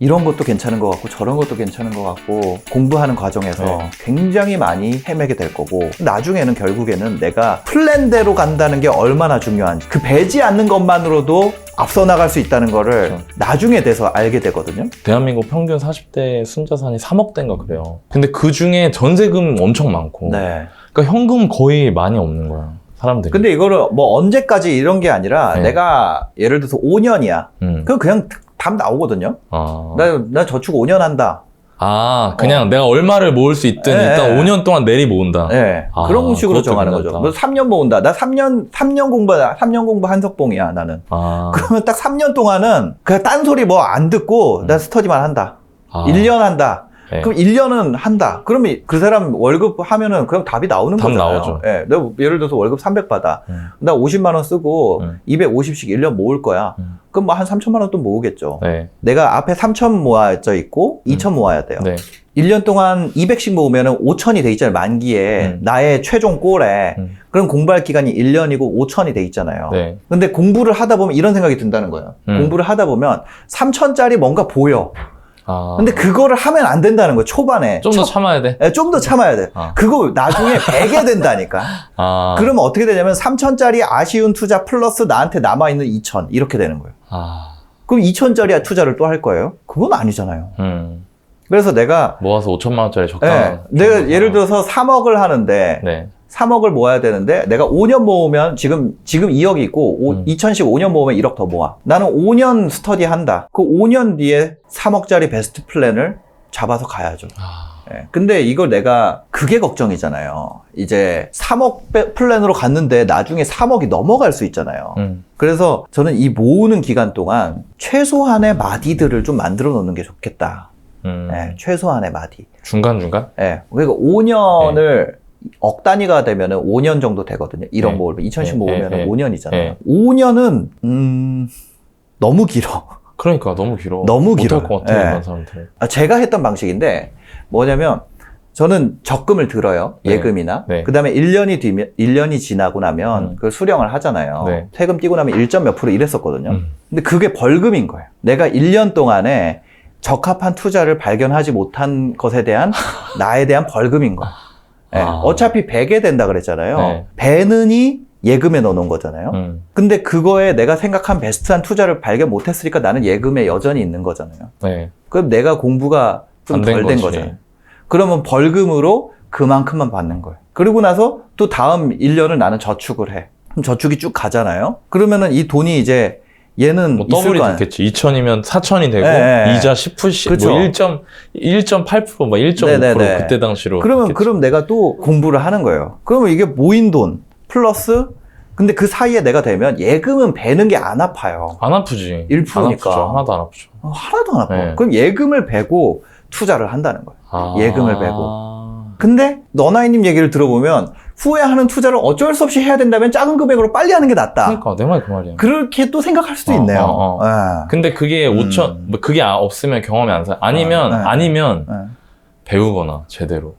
이런 것도 괜찮은 것 같고 저런 것도 괜찮은 것 같고 공부하는 과정에서 네. 굉장히 많이 헤매게 될 거고 나중에는 결국에는 내가 플랜대로 간다는 게 얼마나 중요한지 그 배지 않는 것만으로도 앞서 나갈 수 있다는 거를 그렇죠. 나중에 돼서 알게 되거든요. 대한민국 평균 40대 순자산이 3억대인가 그래요. 근데 그 중에 전세금 엄청 많고 네. 그러니까 현금 거의 많이 없는 거야 사람들이. 근데 이거를 뭐 언제까지 이런 게 아니라 네. 내가 예를 들어서 5년이야. 그럼 그냥 답 나오거든요. 아. 나 저축 5년 한다. 그냥 내가 얼마를 모을 수 있든 네. 일단 5년 동안 내리 모은다. 네. 아, 그런 식으로 그것도 정하는 괜찮다. 거죠. 뭐 3년 모은다. 나 3년 공부하다. 3년 공부 한석봉이야, 나는. 그러면 딱 3년 동안은 그냥 딴소리 뭐 안 듣고 나 스터디만 한다. 1년 한다. 네. 그럼 1년은 한다. 그러면 그 사람 월급 하면은 그냥 답이 나오는 답 거잖아요. 나오죠. 네. 내가 예를 들어서 월급 300 받아. 나 50만 원 쓰고 250씩 1년 모을 거야. 그럼 뭐 한 3천만 원 또 모으겠죠. 네. 내가 앞에 3천 모아져 있고 2천 모아야 돼요. 네. 1년 동안 200씩 모으면은 5천이 돼 있잖아요. 만기에. 나의 최종 골에. 그럼 공부할 기간이 1년이고 5천이 돼 있잖아요. 네. 근데 공부를 하다 보면 이런 생각이 든다는 거예요. 공부를 하다 보면 3천짜리 뭔가 보여. 근데 그거를 하면 안 된다는 거예요. 초반에. 좀 더 참아야 돼. 네, 좀 더 참아야 돼. 그거 나중에 배게 된다니까. 그러면 어떻게 되냐면 3천짜리 아쉬운 투자 플러스 나한테 남아있는 2천. 이렇게 되는 거예요. 그럼 2천짜리 투자를 또 할 거예요? 그건 아니잖아요. 그래서 내가 모아서 5천만 원짜리 적당한. 내가 예를 들어서 3억을 하는데 네. 3억을 모아야 되는데 내가 5년 모으면 지금 2억이 있고 2천씩 5년 모으면 1억 더 모아. 나는 5년 스터디 한다. 그 5년 뒤에 3억짜리 베스트 플랜을 잡아서 가야죠. 근데 이걸 내가 그게 걱정이잖아요. 이제 3억 플랜으로 갔는데 나중에 3억이 넘어갈 수 있잖아요. 그래서 저는 이 모으는 기간 동안 최소한의 마디들을 좀 만들어 놓는 게 좋겠다. 최소한의 마디. 중간중간? 그러니까 5년을 억 단위가 되면은 5년 정도 되거든요. 1억 모으면 2천씩 모으면 5년이잖아요. 5년은 너무 길어. 그러니까 너무 길어. 너무 길어. 못할 것 같아, 일반 사람들. 제가 했던 방식인데 뭐냐면 저는 적금을 들어요. 예금이나. 그 다음에 1년이 지나고 나면 그걸 수령을 하잖아요. 세금 떼고 나면 1점 몇 프로 이랬었거든요. 근데 그게 벌금인 거예요. 내가 1년 동안에 적합한 투자를 발견하지 못한 것에 대한 나에 대한 벌금인 거예요. 어차피 배게 된다 그랬잖아요. 배는이 예금에 넣어놓은 거잖아요. 근데 그거에 내가 생각한 베스트한 투자를 발견 못했으니까 나는 예금에 여전히 있는 거잖아요. 그럼 내가 공부가 좀 덜 된 거잖아요. 그러면 벌금으로 그만큼만 받는 거예요. 그리고 나서 또 다음 1년을 나는 저축을 해. 그럼 저축이 쭉 가잖아요. 그러면은 이 돈이 이제 얘는 뭐 더블이 됐겠지. 2천이면 4천이 되고 이자 10%씩 그렇죠. 뭐 1.8% 뭐 1.5% 그때 당시로. 그럼 내가 또 공부를 하는 거예요. 그러면 이게 모인 돈 플러스 근데 그 사이에 내가 되면 예금은 배는 게 안 아파요. 안 아프지. 1%니까. 안 아프죠. 하나도 안 아프죠. 하나도 안 아파. 그럼 예금을 배고 투자를 한다는 거예요. 예금을 배고. 근데 너나이님 얘기를 들어보면 후회하는 투자를 어쩔 수 없이 해야 된다면 작은 금액으로 빨리 하는 게 낫다. 그러니까 내 말이 그 말이야. 그렇게 또 생각할 수도 있네요. 근데 그게 5천 뭐 그게 없으면 경험이 안 사. 아니면 배우거나 제대로.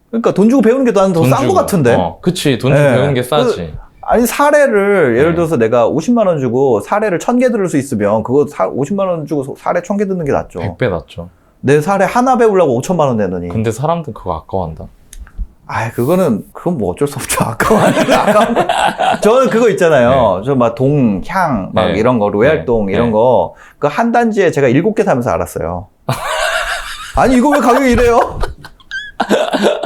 그러니까 돈 주고 배우는 게 난 더 싼 거 같은데. 그치. 돈 주고 배우는 게 싸지. 아니 사례를 예를 들어서 내가 50만 원 주고 사례를 1000개 들을 수 있으면 그거 50만 원 주고 사례 1000개 듣는 게 낫죠. 100배 낫죠. 내 사례 하나 배우려고 5천만 원 내더니. 근데 사람들 그거 아까워한다. 그건 뭐 어쩔 수 없죠. 아까운 거. 저는 그거 있잖아요. 저 막 동향, 막 이런 거, 로얄동 이런 거. 그 한 단지에 제가 7개 사면서 알았어요. 아니, 이거 왜 가격이 이래요?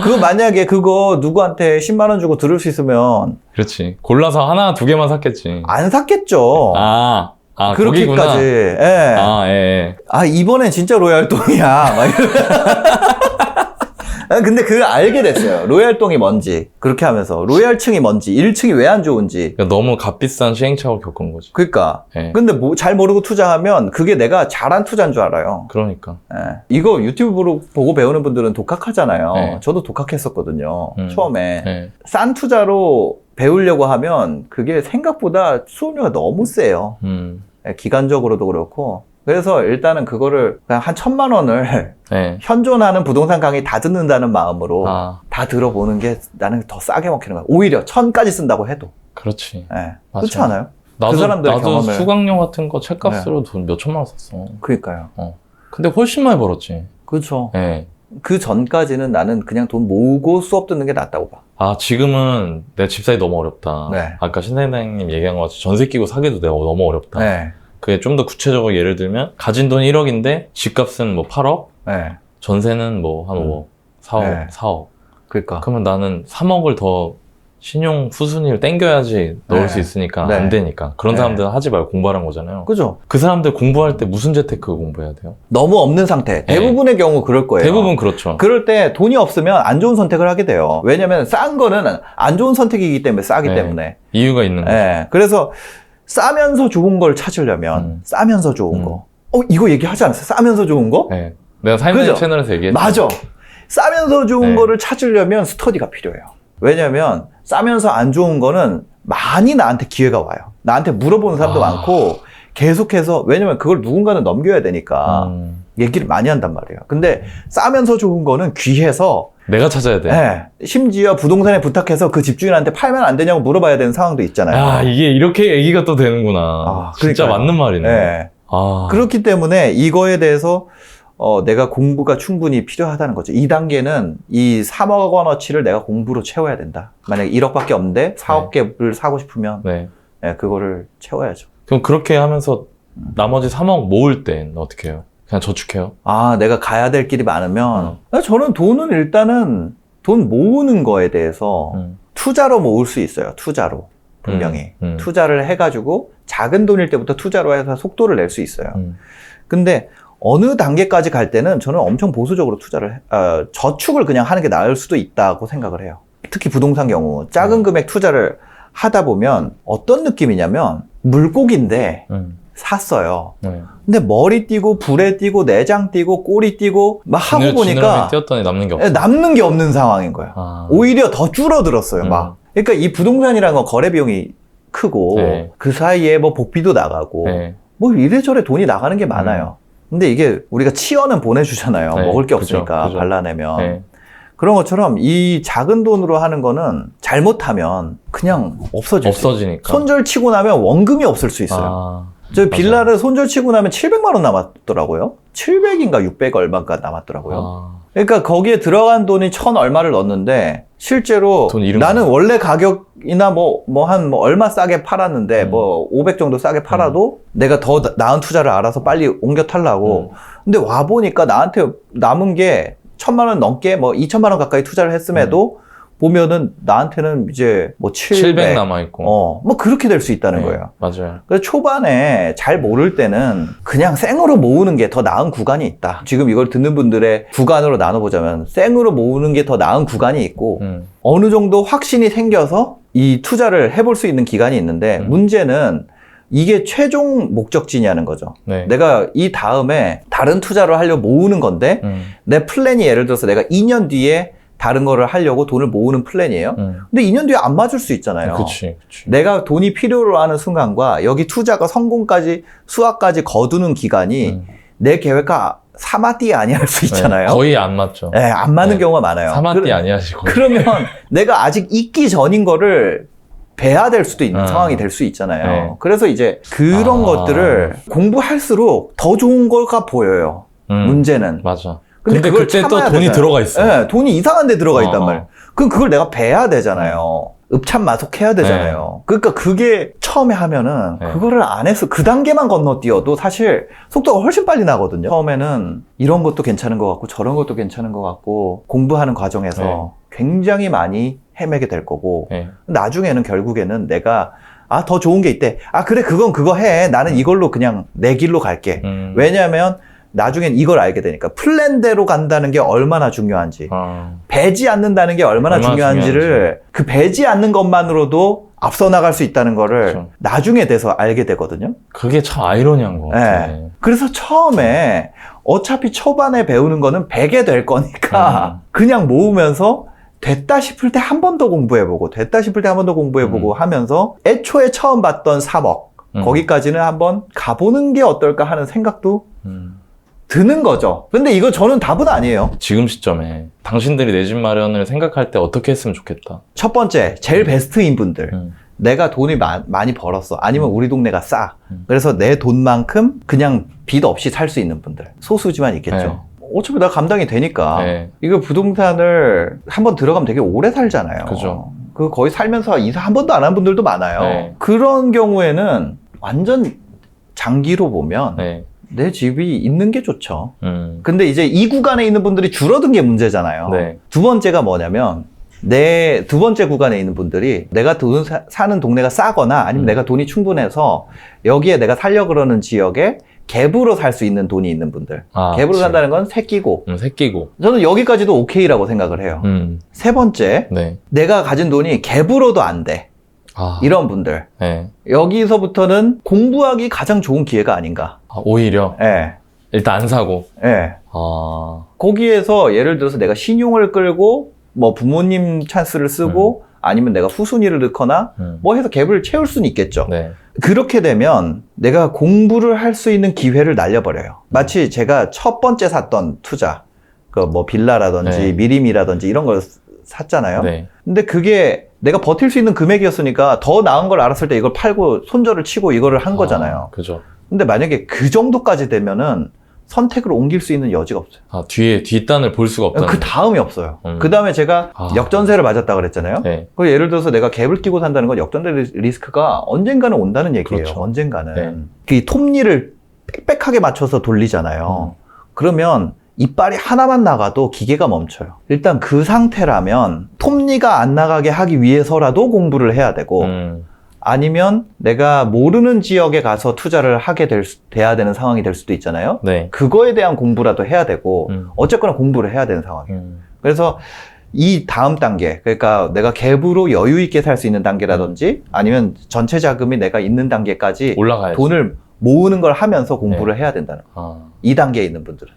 그거 만약에 그거 누구한테 10만 원 주고 들을 수 있으면. 그렇지. 골라서 하나, 두 개만 샀겠지. 안 샀겠죠. 그렇게까지. 이번엔 진짜 로얄동이야. 막 근데 그걸 알게 됐어요. 로얄동이 뭔지. 그렇게 하면서. 로얄층이 뭔지. 1층이 왜 안 좋은지. 그러니까 너무 값비싼 시행착오를 겪은 거지. 그러니까. 근데 잘 모르고 투자하면 그게 내가 잘한 투자인 줄 알아요. 그러니까. 이거 유튜브로 보고 배우는 분들은 독학하잖아요. 저도 독학했었거든요. 처음에. 싼 투자로 배우려고 하면 그게 생각보다 수업료가 너무 세요. 기간적으로도 그렇고. 그래서 일단은 그거를 그냥 한 1000만 원을 현존하는 부동산 강의 다 듣는다는 마음으로 다 들어보는 게 나는 더 싸게 먹히는 거야. 오히려 1000까지 쓴다고 해도. 그렇지. 그렇지 않아요? 나도, 그 사람들의 나도 경험을. 수강료 같은 거 책값으로 돈 몇 천만 원 썼어. 그러니까요. 근데 훨씬 많이 벌었지. 그렇죠. 네. 그 전까지는 나는 그냥 돈 모으고 수업 듣는 게 낫다고 봐. 아, 지금은 내 집 사기 너무 어렵다. 네. 아까 신사장님 얘기한 것 같이 전세 끼고 사기도 내가 너무 어렵다. 네. 그게 좀 더 구체적으로 예를 들면 가진 돈이 1억인데 집값은 뭐 8억? 네. 전세는 뭐 한 5억, 4억, 네. 4억. 그러니까. 그러면 나는 3억을 더 신용 후순위를 땡겨야지 넣을 네. 수 있으니까 네. 안 되니까. 그런 네. 사람들은 하지 말고 공부하는 거잖아요. 그죠? 그 사람들 공부할 때 무슨 재테크 공부해야 돼요? 너무 없는 상태. 대부분의 경우 그럴 거예요. 대부분 그렇죠. 그럴 때 돈이 없으면 안 좋은 선택을 하게 돼요. 왜냐면 싼 거는 안 좋은 선택이기 때문에 싸기 네. 때문에. 이유가 있는 거죠. 네. 그래서 싸면서 좋은 걸 찾으려면 싸면서 좋은 거. 이거 얘기하지 않았어요? 싸면서 좋은 거? 네. 내가 삶의 그죠? 채널에서 얘기했죠. 맞아. 싸면서 좋은 네. 거를 찾으려면 스터디가 필요해요. 왜냐면 싸면서 안 좋은 거는 많이 나한테 기회가 와요. 나한테 물어보는 사람도 많고 계속해서, 왜냐면 그걸 누군가는 넘겨야 되니까 얘기를 많이 한단 말이에요. 근데 싸면서 좋은 거는 귀해서 내가 찾아야 돼. 네, 심지어 부동산에 부탁해서 그 집주인한테 팔면 안 되냐고 물어봐야 되는 상황도 있잖아요. 야, 이게 이렇게 얘기가 또 되는구나. 진짜 그러니까요. 맞는 말이네. 네. 그렇기 때문에 이거에 대해서 내가 공부가 충분히 필요하다는 거죠. 2단계는 이 3억 원어치를 내가 공부로 채워야 된다. 만약에 1억밖에 없는데 4억 개를 사고 싶으면 네. 네, 그거를 채워야죠. 그럼 그렇게 하면서 나머지 3억 모을 땐 어떻게 해요? 그냥 저축해요? 내가 가야 될 길이 많으면 저는 돈은 일단은 돈 모으는 거에 대해서 투자로 모을 수 있어요. 투자로. 분명히. 투자를 해가지고 작은 돈일 때부터 투자로 해서 속도를 낼 수 있어요. 근데 어느 단계까지 갈 때는 저는 엄청 보수적으로 저축을 그냥 하는 게 나을 수도 있다고 생각을 해요. 특히 부동산 경우 작은 금액 투자를 하다 보면 어떤 느낌이냐면 물고기인데 샀어요. 근데 머리 띄고 불에 띄고 내장 띄고 꼬리 띄고 막 하고 보니까 띄었더니 남는 게 없어. 남는 게 없는 상황인 거예요. 오히려 더 줄어들었어요. 막. 그러니까 이 부동산이라는 건 거래 비용이 크고 네. 그 사이에 뭐 복비도 나가고 네. 뭐 이래저래 돈이 나가는 게 많아요. 근데 이게 우리가 치어는 보내주잖아요. 네, 먹을 게 그죠, 없으니까 그죠. 발라내면. 네. 그런 것처럼 이 작은 돈으로 하는 거는 잘못하면 그냥 없어지니까. 손절치고 나면 원금이 없을 수 있어요. 저 빌라를 손절치고 나면 700만 원 남았더라고요. 700인가 600 얼마가 남았더라고요. 그러니까 거기에 들어간 돈이 1000 얼마를 넣었는데 실제로 나는 원래 가격이나 한 얼마 싸게 팔았는데 뭐 500 정도 싸게 팔아도 내가 더 나은 투자를 알아서 빨리 옮겨 타려고. 근데 와 보니까 나한테 남은 게 1000만 원 넘게 뭐 2000만 원 가까이 투자를 했음에도 보면은 나한테는 이제 뭐 700 남아있고. 뭐 그렇게 될 수 있다는 거예요. 맞아요. 그래서 초반에 잘 모를 때는 그냥 생으로 모으는 게 더 나은 구간이 있다. 지금 이걸 듣는 분들의 구간으로 나눠보자면 생으로 모으는 게 더 나은 구간이 있고 어느 정도 확신이 생겨서 이 투자를 해볼 수 있는 기간이 있는데 문제는 이게 최종 목적지냐는 거죠. 네. 내가 이 다음에 다른 투자를 하려고 모으는 건데 내 플랜이 예를 들어서 내가 2년 뒤에 다른 거를 하려고 돈을 모으는 플랜이에요. 근데 2년 뒤에 안 맞을 수 있잖아요. 그치. 내가 돈이 필요로 하는 순간과 여기 투자가 성공까지 수확까지 거두는 기간이 내 계획과 사마띠 아니할 수 있잖아요. 네, 거의 안 맞죠. 네, 안 맞는 경우가 많아요. 사마띠 아니야지 거의. 그러면 내가 아직 있기 전인 거를 배야 될 수도 있는 상황이 될 수 있잖아요. 네. 그래서 이제 그런 것들을 공부할수록 더 좋은 거가 보여요. 문제는. 맞아. 근데 그때 또 돈이 되잖아요. 들어가 있어. 네, 돈이 이상한 데 들어가 있단 말이에요. 그럼 그걸 내가 배야 되잖아요. 읍참마속해야 되잖아요. 그러니까 그게 처음에 하면은 그거를 안 해서 그 단계만 건너뛰어도 사실 속도가 훨씬 빨리 나거든요. 처음에는 이런 것도 괜찮은 것 같고 저런 것도 괜찮은 것 같고 공부하는 과정에서 굉장히 많이 헤매게 될 거고 나중에는 결국에는 내가 더 좋은 게 있대. 그래 그건 그거 해. 나는 이걸로 그냥 내 길로 갈게. 왜냐하면 나중엔 이걸 알게 되니까 플랜대로 간다는 게 얼마나 중요한지 배지 않는다는 게 얼마나 중요한지를 그 배지 않는 것만으로도 앞서 나갈 수 있다는 거를 나중에 돼서 알게 되거든요. 그게 참 아이러니한 것 같아. 네. 그래서 처음에 어차피 초반에 배우는 거는 배게 될 거니까 그냥 모으면서 됐다 싶을 때 한 번 더 공부해보고 됐다 싶을 때 한 번 더 공부해보고 하면서 애초에 처음 봤던 3억 거기까지는 한번 가보는 게 어떨까 하는 생각도 드는 거죠. 근데 이거 저는 답은 아니에요. 지금 시점에 당신들이 내 집 마련을 생각할 때 어떻게 했으면 좋겠다. 첫 번째, 제일 베스트인 분들. 내가 돈이 많이 벌었어. 아니면 우리 동네가 싸. 그래서 내 돈만큼 그냥 빚 없이 살 수 있는 분들. 소수지만 있겠죠. 네. 어차피 나 감당이 되니까. 네. 이거 부동산을 한번 들어가면 되게 오래 살잖아요. 그죠. 그 거의 살면서 이사 한 번도 안 한 분들도 많아요. 네. 그런 경우에는 완전 장기로 보면 네. 내 집이 있는 게 좋죠. 근데 이제 이 구간에 있는 분들이 줄어든 게 문제잖아요. 네. 두 번째가 뭐냐면 내 두 번째 구간에 있는 분들이 내가 사는 동네가 싸거나 아니면 내가 돈이 충분해서 여기에 내가 살려고 그러는 지역에 갭으로 살 수 있는 돈이 있는 분들. 갭으로 그치. 산다는 건 새끼고. 새끼고. 저는 여기까지도 오케이라고 생각을 해요. 세 번째, 네. 내가 가진 돈이 갭으로도 안 돼. 이런 분들. 네. 여기서부터는 공부하기 가장 좋은 기회가 아닌가. 오히려? 예. 일단 안 사고. 예. 거기에서 예를 들어서 내가 신용을 끌고 뭐 부모님 찬스를 쓰고 아니면 내가 후순위를 넣거나 뭐 해서 갭을 채울 수는 있겠죠. 네. 그렇게 되면 내가 공부를 할 수 있는 기회를 날려버려요. 마치 제가 첫 번째 샀던 투자, 그 뭐 빌라라든지 네. 미림이라든지 이런 걸 샀잖아요. 네. 근데 그게 내가 버틸 수 있는 금액이었으니까 더 나은 걸 알았을 때 이걸 팔고 손절을 치고 이거를 한 거잖아요. 그죠. 근데 만약에 그 정도까지 되면은 선택을 옮길 수 있는 여지가 없어요. 뒤에 뒷단을 볼 수가 없다는 그 다음이 없어요. 그 다음에 제가 아. 역전세를 맞았다 그랬잖아요. 네. 그 예를 들어서 내가 갭을 끼고 산다는 건 역전세 리스크가 언젠가는 온다는 얘기예요. 그렇죠. 언젠가는. 네. 그 톱니를 빽빽하게 맞춰서 돌리잖아요. 그러면 이빨이 하나만 나가도 기계가 멈춰요. 일단 그 상태라면 톱니가 안 나가게 하기 위해서라도 공부를 해야 되고 아니면 내가 모르는 지역에 가서 투자를 하게 돼야 되는 상황이 될 수도 있잖아요. 네. 그거에 대한 공부라도 해야 되고 어쨌거나 공부를 해야 되는 상황이에요. 그래서 이 다음 단계, 그러니까 내가 갭으로 여유 있게 살 수 있는 단계라든지 아니면 전체 자금이 내가 있는 단계까지 올라가야지. 돈을 모으는 걸 하면서 공부를 해야 된다는 거예요. 이 단계에 있는 분들은.